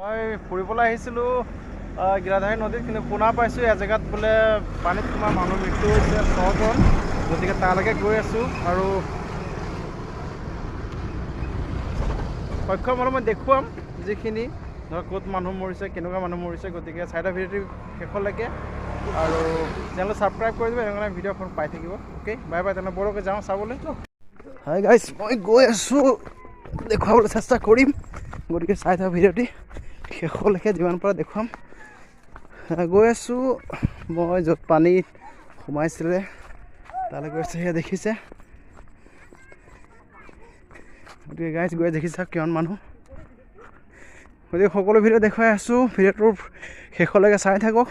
মই ফুৰিবলৈ আহিছিলোঁ গিৰাধাৰী নদীত, কিন্তু শুনা পাইছোঁ এজেগাত বোলে পানীত তোমাৰ মানুহ মৃত্যু হৈছে 6 জন। গতিকে তালৈকে গৈ আছোঁ আৰু সক্ষম হ'লে মই দেখুৱাম যিখিনি ধৰক ক'ত মানুহ মৰিছে, কেনেকুৱা মানুহ মৰিছে। গতিকে চাইডৰ ভিডিঅ'টো শেষলৈকে আৰু চেনেলটো ছাবস্ক্ৰাইব কৰি দিব, এনেকুৱা ভিডিঅ'খন পাই থাকিব। Okay, bye bye. তেনে বৰকৈ যাওঁ চাবলৈ। হাই গাইছ, মই গৈ আছোঁ, দেখুৱাবলৈ চেষ্টা কৰিম। গতিকে চাই থাকক ভিডিঅ'টি শেষলৈকে, যিমান পাৰা দেখুৱাম। গৈ আছোঁ মই য'ত পানী সোমাইছিলে তালৈ গৈ আছোঁ। সেয়া দেখিছে, গতিকে গাইছ গৈ দেখিছে কিমান মানুহ। গতিকে সকলো ভিডিঅ' দেখুৱাই আছোঁ, ভিডিঅ'টোৰ শেষলৈকে চাই থাকক।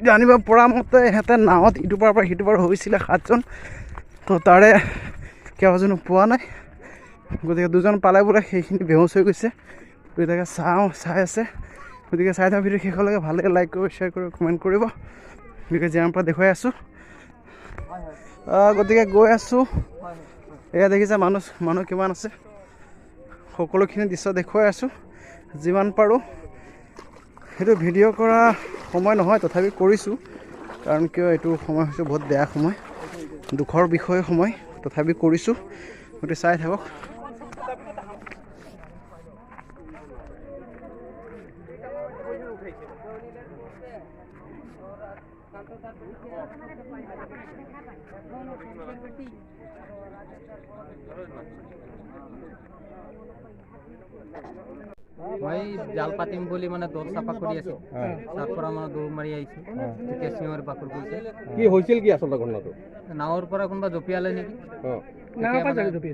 জানিব পৰা মতে ইহঁতে নাৱত ইটোৰ পাৰৰ পৰা সিটোৰ পাৰ হৈছিলে 7 জন। তো তাৰে কেইবাজনো পোৱা নাই। গতিকে 2 জন পালে বোলে, সেইখিনি বেহুচ হৈ গৈছে। গতিকে চাই আছে। গতিকে চাই থাকক ভিডিঅ' শেষলৈকে। ভালকৈ লাইক কৰিব, শ্বেয়াৰ কৰিব, কমেণ্ট কৰিব। গতিকে যিমান পৰা দেখুৱাই আছোঁ। গতিকে গৈ আছোঁ, এয়া দেখিছে মানুহ কিমান আছে। সকলোখিনি দৃশ্য দেখুৱাই আছোঁ যিমান পাৰোঁ। সেইটো ভিডিঅ' কৰা সময় নহয়, তথাপি কৰিছোঁ। কাৰণ কিয় এইটো সময় হৈছে বহুত বেয়া সময়, দুখৰ বিষয় সময়, তথাপি কৰিছোঁ। গতিকে চাই থাকক। মই জাল পাতিম বুলি মানে দল চাফা কৰি আছোঁ, তাৰ পৰা মানে দৌৰ মাৰি আহিছোঁ। তেতিয়া চিঞৰ বাখৰ কৰিছে। কি হৈছিল কি আচলতে ঘটনাটো? নাৱৰ পৰা কোনোবা জঁপিয়ালে নেকি,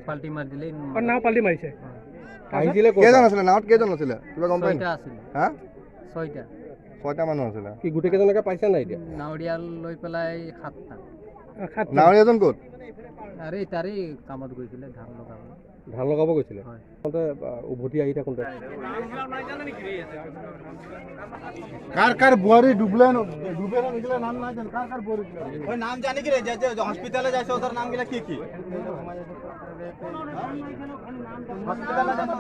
পাল্টি মাৰি দিলে। নাও পাল্টি মাৰিছে। আহিছিলে কেইজন আছিলে নাৱত? কেইজন আছিলে কিবা গম পাই? 6টা আছিলে। হা, 6টা। 6টা মানুহ আছিলে। কি গোটেই কেইজনকে পাইছে নাই এতিয়া? নাৱৰীয়াল লৈ পেলাই 7টা। নাৱৰীয়াজন ক'ত? তাৰে কামত গৈছিলে, ধান লগাবলৈ। ধান লগাব গৈছিলে। হয়। উভতি আহি থাকোঁতে কাৰ বুৱাৰী ডুবে নিছিলে নাম নাই জানো? কাৰ বুৱাৰী ওই নাম জানি কি ৰে? যে হসপিটালে যাইছে ওদেৰ নাম গিলা কি হসপিটালে যাইছে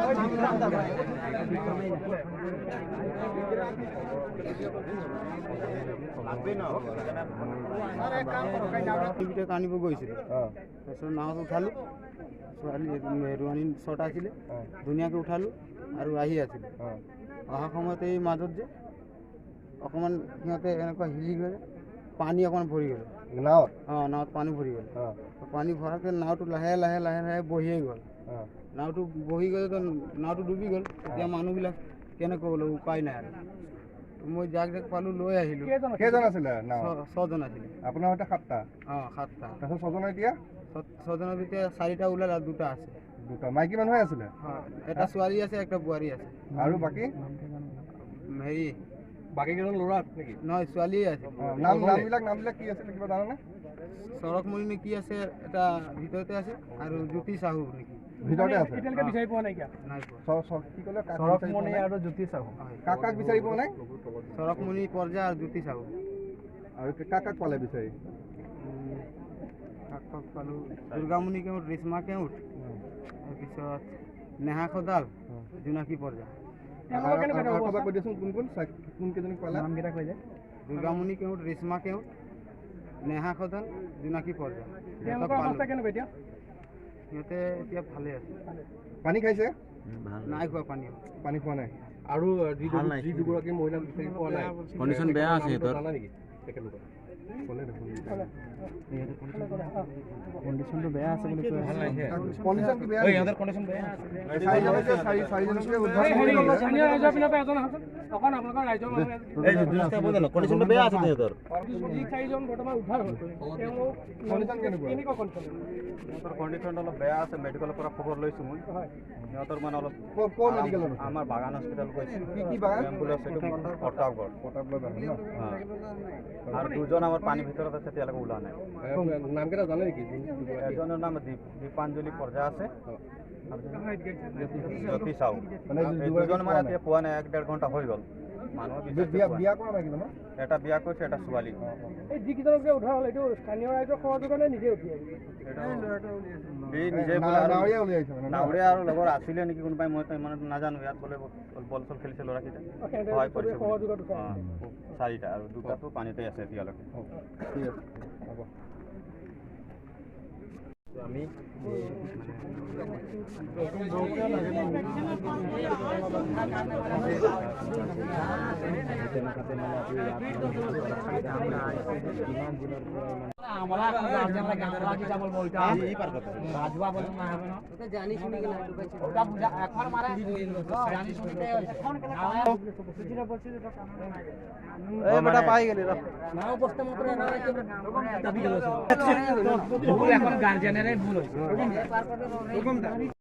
আনিব গৈছিল। তাৰপিছত নাৱত উঠালোঁ, ছোৱালী 6টা আছিলে, ধুনীয়াকৈ উঠালোঁ আৰু আহি আছিলোঁ। অহা সময়তে এই মাজত যে অকণমান সিহঁতে এনেকুৱা হিলি গ'লে, পানী অকণমান ভৰি গ'ল নাৱত। নাৱত পানী ভৰি গ'ল। পানী ভৰাতে নাওটো লাহে লাহে বহিয়ে গ'ল। নাওটো বহি গ'লে তো নাওটো ডুবি গ'ল। এতিয়া মানুহবিলাক কেনেকৈ গ'ল, উপায় নাই আৰু। মই যাক পালোঁ লৈ আহিলোঁ। কেইজন আছিলে? 6 জন আছিলে। আপোনাৰ সৈতে 7টা? 7টা। তাৰপিছত 6 জনৰ এতিয়া 6 জনৰ ভিতৰত 4টা ওলাল আৰু 2টা আছে। 2টা মাইকী মানুহে আছিলে? এটা ছোৱালী আছে, একটা বোৱাৰী আছে। আৰু বাকী হেৰি বাকী কেইজন ল'ৰা নেকি? নহয়, ছোৱালীয়ে আছে। নামবিলাক কি আছিলে কিবা জানানে? চৰকমণি নে কি আছে, এটা ভিতৰতে আছে, আৰু জ্যোতি সাহু নেকি ভিতৰতে আছে। এতিয়ালৈকে বিচাৰি পোৱা নাই। নাই পোৱা। কি ক'লে? চৰকমণি আৰু জ্যোতি সাহু। কাক বিচাৰি পোৱা নাই? চৰকমণি পৰ্যা আৰু জ্যোতি সাহু। আৰু কাক পালে বিচাৰি? কাক পালোঁ? দুৰ্গামণি কেওট, ৰেশ্মা কেওট, তাৰপিছত নেহা খদাল, জোনাকী পৰ্যা। কৈ দিয়াচোন কোন কেইজনীক পালে? নামকেইটা কৈ যায়। দুৰ্গামণি কেওট, ৰেশ্মা কেওট, নেহা খদাল, জোনাকী পৰ্যা। তেওঁলোকৰ অৱস্থা কেনেকুৱা এতিয়া? সিহঁতে এতিয়া ভালে আছে। পানী খাইছে? নাই খোৱা পানী খোৱা নাই। আৰু যি দুগৰাকী মহিলা বিচাৰি পোৱা নাই, কণ্ডিশ্যন বেয়া আছে সিহঁতৰ। জানা নেকি তেখেতলোকৰ? ক'লে দেখোন কণ্ডিশ্যনটো বেয়া আছে বুলি কৈ আছে। কণ্ডিশ্যন কি বেয়া? ইহঁতৰ কণ্ডিশ্যন বেয়া আছে। চাৰিজনকে উদ্ধাৰ স্থানীয় ৰাইজৰ পিনৰ পৰা এজন আহকচোন। অকণ আপোনালোকৰ ৰাইজৰ কণ্ডিশ্যনটো বেয়া আছে সিহঁতৰ। 4জন বৰ্তমান উদ্ধাৰ হ'ল। কণ্ডিশ্যন কেনেকুৱা? কেনেকুৱা কণ্ডিশ্যন? সিহঁতৰ কণ্ডিশ্যনটো অলপ বেয়া আছে। মেডিকেলৰ পৰা খবৰ লৈছোঁ মই। সিহঁতৰ মানে অলপ ক'ৰ মেডিকেলত? আমাৰ বাগান হস্পিটেল গৈছে। কি বাগান? এম্বুলেন্স প্ৰতাপগড়। আৰু 2জন আমাৰ পানীৰ ভিতৰত আছে, এতিয়ালৈকে ওলোৱা নাই। নামকেইটা জানে নেকি? এজনৰ নাম দীপাঞ্জলি পৰ্যা আছে, জ্যোতি সাহু। এই 2জন মানে এতিয়া পোৱা নাই, 1-1.5 ঘণ্টা হৈ গ'ল। মানুহৰ বিয়া কৰা নাই কিন্তু এটা বিয়া কৰিছে এটা ছোৱালী এই যিকেইজনক যে উদ্ধাৰ হ'ল এইটো স্থানীয় ৰাইজৰ সহযোগত নে নিজে উঠি আহিছে? এই নিজে নাৱৰীয়া উলিয়াইছে মানে নাৱৰীয়া আৰু লগৰ আছিলে নেকি কোনোবাই মই তো ইমান নাজানো ইয়াত বোলে বল চল খেলিছে ল'ৰাকেইটা সহায় কৰিছে সহযোগত উঠাই চাৰিটা আৰু দুটাতো পানীতে আছে এতিয়ালৈকে ঠিক আছে হ'ব আমি পাই গেলি এখন গাৰ্জেনেৰে ভুল হৈছে